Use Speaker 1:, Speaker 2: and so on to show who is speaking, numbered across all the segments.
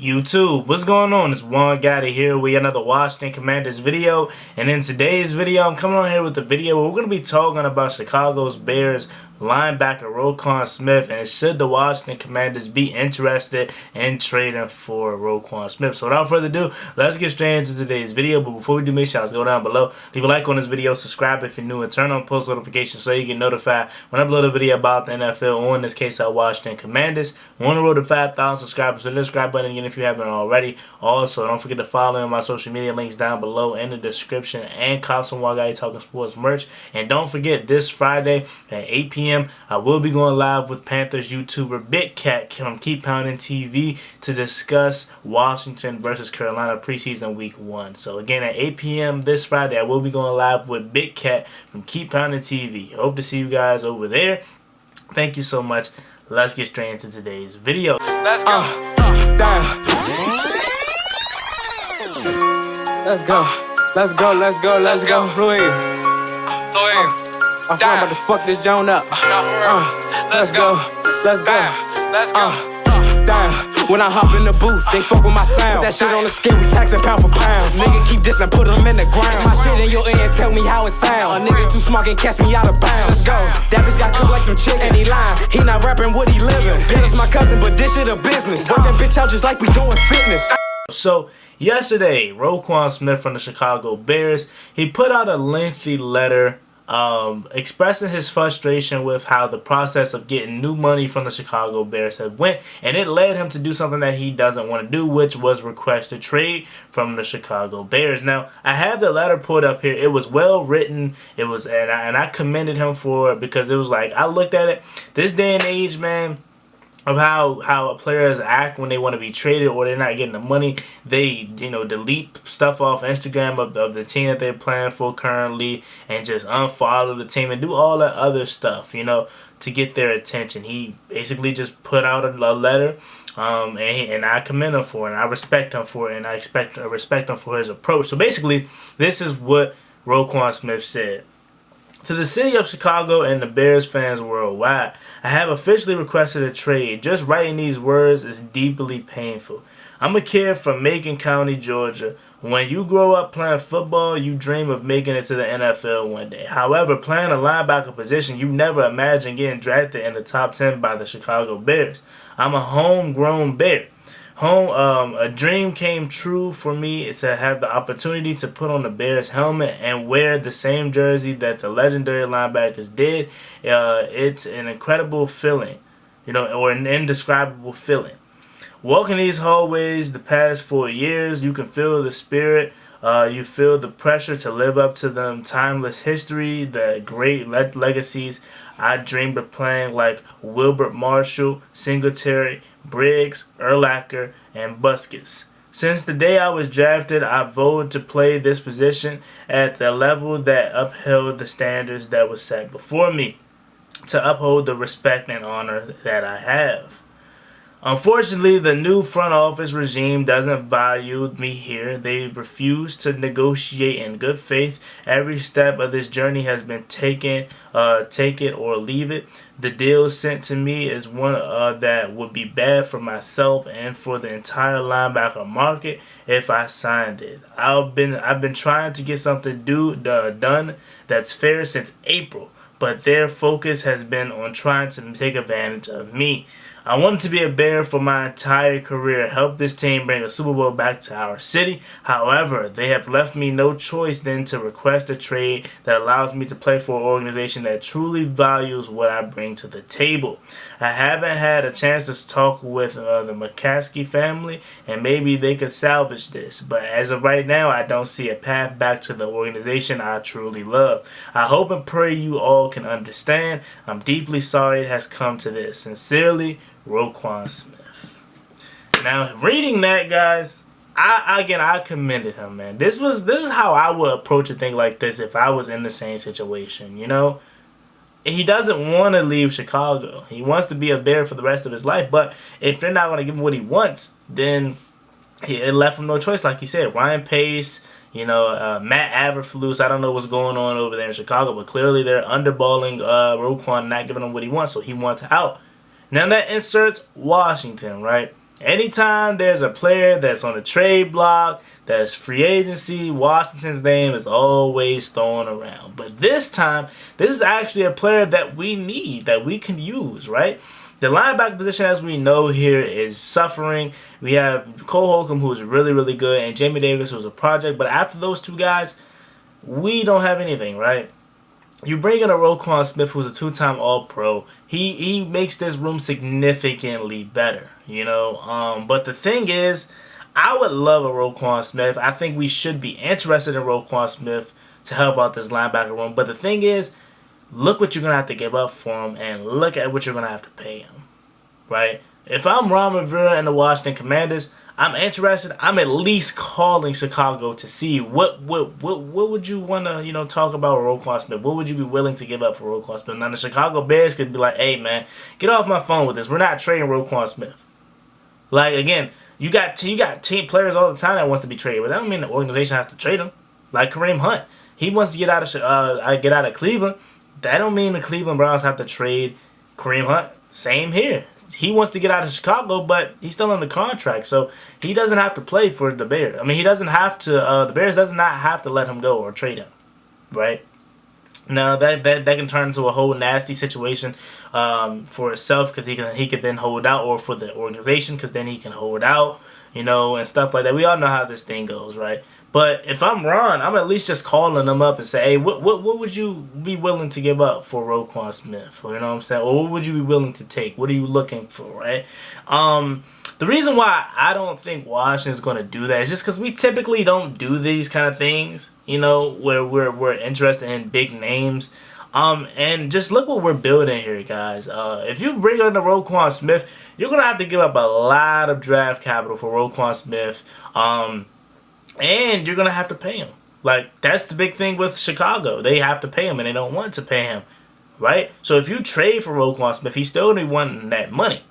Speaker 1: YouTube, what's going on? It's Juan Gotti here with another Washington Commanders video, and in today's video I'm coming on here with a video where we're going to be talking about Chicago's Bears linebacker Roquan Smith and should the Washington Commanders be interested in trading for Roquan Smith. So without further ado, let's get straight into today's video. But before we do, make sure you go down below, leave a like on this video, subscribe if you're new, and turn on post notifications so you get notified when I upload a video about the NFL, or in this case our Washington Commanders. We're on the road to 5,000 subscribers, so hit the subscribe button again if you haven't already. Also, don't forget to follow me on my social media links down below in the description, and cop some Juan Gotti Talking Sports merch. And don't forget, this Friday at 8 p.m. I will be going live with Panthers YouTuber Big Cat from Keep Pounding TV to discuss Washington versus Carolina preseason week 1. So again, at 8 p.m. this Friday, I will be going live with Big Cat from Keep Pounding TV. Hope to see you guys over there. Thank you so much. Let's get straight into today's video.
Speaker 2: Let's go. Let's go. Let's go. Let's go. Let's go. I'm about to fuck this joint up. Let's go. Let's go. Let's go. Damn. When I hop in the booth, they fuck with my sound. Put that shit on the scale, we taxin' pound for pound. Nigga keep this and put them in the ground. My shit in your ear and tell me how it sound. A nigga too smart can catch me out of bounds. Let's go. That bitch got cooked like some chicken. And he lying, he not rapping what he living. That is my cousin, but this shit a business. Work that bitch out just like we doing fitness.
Speaker 1: So yesterday, Roquan Smith from the Chicago Bears, he put out a lengthy letter expressing his frustration with how the process of getting new money from the Chicago Bears had went, and it led him to do something that he doesn't want to do, which was request a trade from the Chicago Bears. Now, I have the letter pulled up here. It was well written. It was, and I commended him for it, because it was like, I looked at it, this day and age, man, of how players act when they want to be traded or they're not getting the money. They, delete stuff off Instagram of the team that they're playing for currently, and just unfollow the team and do all that other stuff, to get their attention. He basically just put out a letter, and I commend him for it, and I respect him for it, and I respect him for his approach. So basically, this is what Roquan Smith said. To the city of Chicago and the Bears fans worldwide, I have officially requested a trade. Just writing these words is deeply painful. I'm a kid from Macon County, Georgia. When you grow up playing football, you dream of making it to the NFL one day. However, playing a linebacker position, you never imagine getting drafted in the top 10 by the Chicago Bears. I'm a homegrown Bear. A dream came true for me to have the opportunity to put on the Bears helmet and wear the same jersey that the legendary linebackers did. It's an incredible feeling, or an indescribable feeling. Walking these hallways the past 4 years, you can feel the spirit. You feel the pressure to live up to them timeless history, the great legacies. I dreamed of playing like Wilbert Marshall, Singletary, Briggs, Urlacher, and Buskis. Since the day I was drafted, I vowed to play this position at the level that upheld the standards that were set before me, to uphold the respect and honor that I have. Unfortunately, the new front office regime doesn't value me here. They refuse to negotiate in good faith. Every step of this journey has been take it or leave it. The deal sent to me is one that would be bad for myself and for the entire linebacker market if I signed it. I've been trying to get something done that's fair since April, but their focus has been on trying to take advantage of me. I wanted to be a Bear for my entire career, help this team bring a Super Bowl back to our city. However, they have left me no choice than to request a trade that allows me to play for an organization that truly values what I bring to the table. I haven't had a chance to talk with the McCaskey family, and maybe they could salvage this. But as of right now, I don't see a path back to the organization I truly love. I hope and pray you all can understand. I'm deeply sorry it has come to this. Sincerely, Roquan Smith. Now, reading that, guys, I commended him, man. This is how I would approach a thing like this if I was in the same situation, He doesn't want to leave Chicago. He wants to be a Bear for the rest of his life, but if they're not going to give him what he wants, then it left him no choice, like he said. Ryan Pace, Matt Averflus, I don't know what's going on over there in Chicago, but clearly they're underballing Roquan, not giving him what he wants, so he wants out. Now that inserts Washington, right? Anytime there's a player that's on a trade block, that's free agency, Washington's name is always thrown around. But this time, this is actually a player that we need, that we can use, right? The linebacker position, as we know here, is suffering. We have Cole Holcomb, who's really, really good, and Jamie Davis, who's a project. But after those two guys, we don't have anything, right? You bring in a Roquan Smith, who's a two-time All-Pro. He makes this room significantly better, you know. But the thing is, I would love a Roquan Smith. I think we should be interested in Roquan Smith to help out this linebacker room. But the thing is, look what you're going to have to give up for him, and look at what you're going to have to pay him, right? If I'm Ron Rivera and the Washington Commanders, I'm interested. I'm at least calling Chicago to see what would you want to, you know, talk about Roquan Smith. What would you be willing to give up for Roquan Smith? Now the Chicago Bears could be like, hey man, get off my phone with this. We're not trading Roquan Smith. Like again, you got team players all the time that wants to be traded, but that don't mean the organization has to trade him. Like Kareem Hunt, he wants to get out of Cleveland. That don't mean the Cleveland Browns have to trade Kareem Hunt. Same here. He wants to get out of Chicago, but he's still under contract, so he doesn't have to play for the Bears. I mean, he doesn't have to. The Bears does not have to let him go or trade him, right? Now that can turn into a whole nasty situation for itself, because he could then hold out, or for the organization, because then he can hold out, you know, and stuff like that. We all know how this thing goes, right? But if I'm Ron, I'm at least just calling them up and say, hey, what would you be willing to give up for Roquan Smith? You know what I'm saying? Or what would you be willing to take? What are you looking for, right? The reason why I don't think Washington's going to do that is just because we typically don't do these kind of things, you know, where we're interested in big names. And just look what we're building here, guys. If you bring on the Roquan Smith, you're going to have to give up a lot of draft capital for Roquan Smith. And you're going to have to pay him. Like, that's the big thing with Chicago. They have to pay him, and they don't want to pay him, right? So if you trade for Roquan Smith, he's still going to be wanting that money.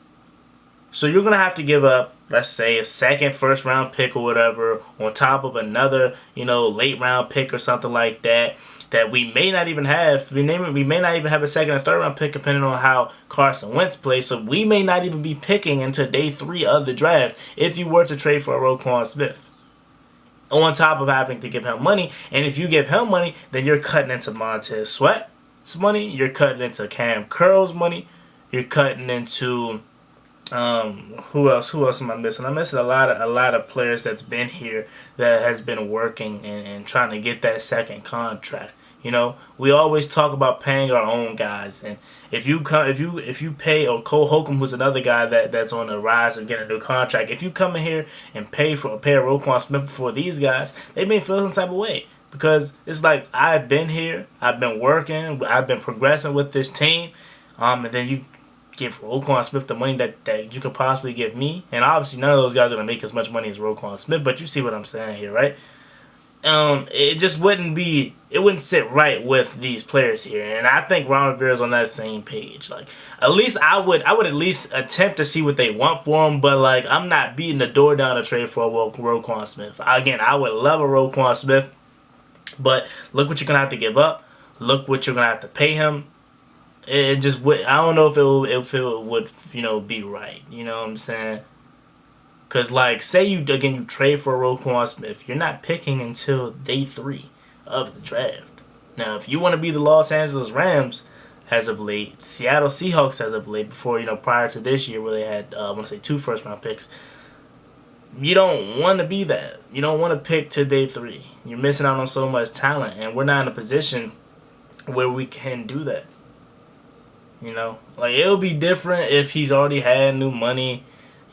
Speaker 1: So you're going to have to give up, let's say, a second, first-round pick or whatever, on top of another, you know, late-round pick or something like that, that we may not even have. We may not even have a second or third-round pick, depending on how Carson Wentz plays. So we may not even be picking until day 3 of the draft if you were to trade for a Roquan Smith, on top of having to give him money. And if you give him money, then you're cutting into Montez Sweat's money. You're cutting into Cam Curl's money. You're cutting into who else am I missing? I'm missing a lot of players that's been here, that has been working and trying to get that second contract. You know, we always talk about paying our own guys, and if you pay, or Cole Holcomb, who's another guy that's on the rise of getting a new contract, if you come in here and pay a Roquan Smith for these guys, they may feel some type of way, because it's like, I've been here, I've been working, I've been progressing with this team, and then you give Roquan Smith the money that you could possibly give me, and obviously none of those guys are gonna make as much money as Roquan Smith, but you see what I'm saying here, right? It just wouldn't sit right with these players here, and I think Ron Rivera's on that same page. Like, at least I would at least attempt to see what they want for him, but like, I'm not beating the door down to trade for a Roquan Smith. Again, I would love a Roquan Smith, but look what you're gonna have to give up. Look what you're gonna have to pay him. It just would. I don't know if it would, you know, be right. You know what I'm saying? Because, like, say you trade for Roquan Smith, you're not picking until day 3 of the draft. Now, if you want to be the Los Angeles Rams as of late, Seattle Seahawks as of late, before, you know, prior to this year where they had, I want to say 2 first-round picks, you don't want to be that. You don't want to pick to day 3. You're missing out on so much talent, and we're not in a position where we can do that. You know, like, it'll be different if he's already had new money,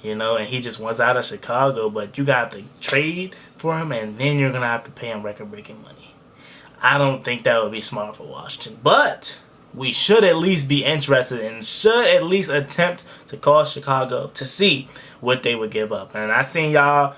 Speaker 1: you know, and he just wants out of Chicago, but you got to trade for him, and then you're going to have to pay him record-breaking money. I don't think that would be smart for Washington, but we should at least be interested and should at least attempt to call Chicago to see what they would give up. And I seen y'all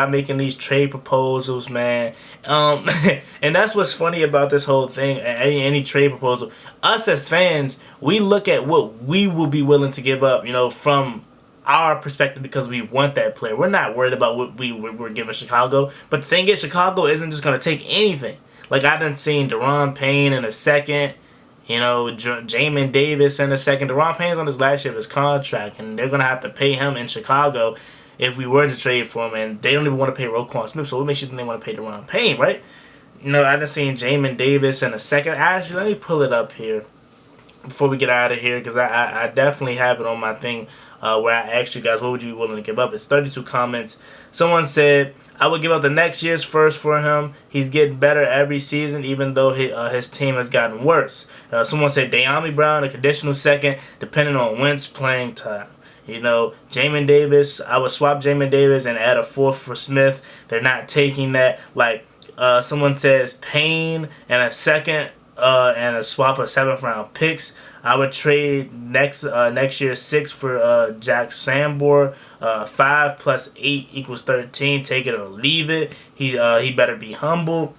Speaker 1: making these trade proposals, man. And that's what's funny about this whole thing. Any trade proposal, us as fans, we look at what we will be willing to give up, you know, from our perspective, because we want that player. We're not worried about what we're giving Chicago. But the thing is, Chicago isn't just going to take anything. Like, I done seen Daron Payne in a second. You know, Jamin Davis in the second. Deron Payne's on his last year of his contract, and they're gonna have to pay him in Chicago if we were to trade for him. And they don't even want to pay Roquan Smith. So what makes you think they want to pay Deron Payne, right? You know, I just seen Jamin Davis in a second. Actually, let me pull it up here before we get out of here, because I definitely have it on my thing where I asked you guys, what would you be willing to give up? It's 32 comments. Someone said, I would give up the next year's first for him. He's getting better every season, even though his team has gotten worse. Someone said, De'Ami Brown, a conditional second, depending on Wentz playing time. You know, Jamin Davis, I would swap Jamin Davis and add a fourth for Smith. They're not taking that. Like, someone says Payne and a second and a swap of 7th round picks. I would trade next year's 6 for Jack Sambor. 5 plus 8 equals 13. Take it or leave it. He better be humble.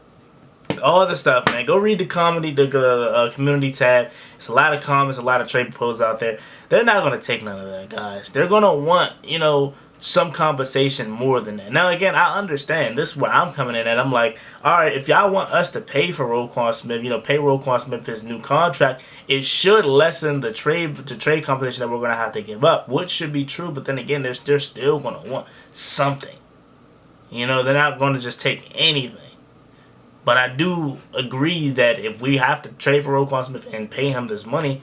Speaker 1: All the stuff, man. Go read the community tab. It's a lot of comments, a lot of trade proposals out there. They're not going to take none of that, guys. They're going to want, you know, some compensation more than that. Now, again, I understand. This is where I'm coming in at. I'm like, all right, if y'all want us to pay for Roquan Smith, you know, pay Roquan Smith his new contract, it should lessen the trade compensation that we're going to have to give up, which should be true. But then again, they're still going to want something. You know, they're not going to just take anything. But I do agree that if we have to trade for Roquan Smith and pay him this money,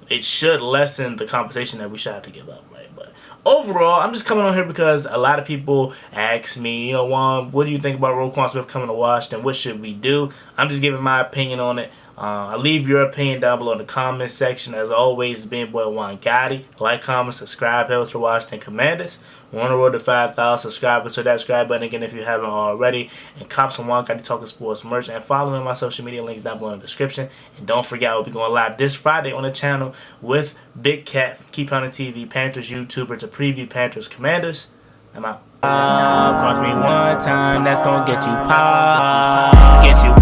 Speaker 1: it should lessen the compensation that we should have to give up, right? But overall, I'm just coming on here because a lot of people ask me, you know, Juan, what do you think about Roquan Smith coming to Washington? What should we do? I'm just giving my opinion on it. I'll leave your opinion down below in the comment section. As always, it's been boy Juan Gotti. Like, comment, subscribe, helps for Washington Commanders. We're on the road to 5,000 subscribers, so that subscribe button again if you haven't already. And cop some Juan Gotti Talking Sports merch. And follow me on my social media links down below in the description. And don't forget, I will be going live this Friday on the channel with Big Cat from Keep Hunting TV, Panthers YouTuber, to preview Panthers Commanders. I'm out. Cross me one time, that's gonna get you pop. Get you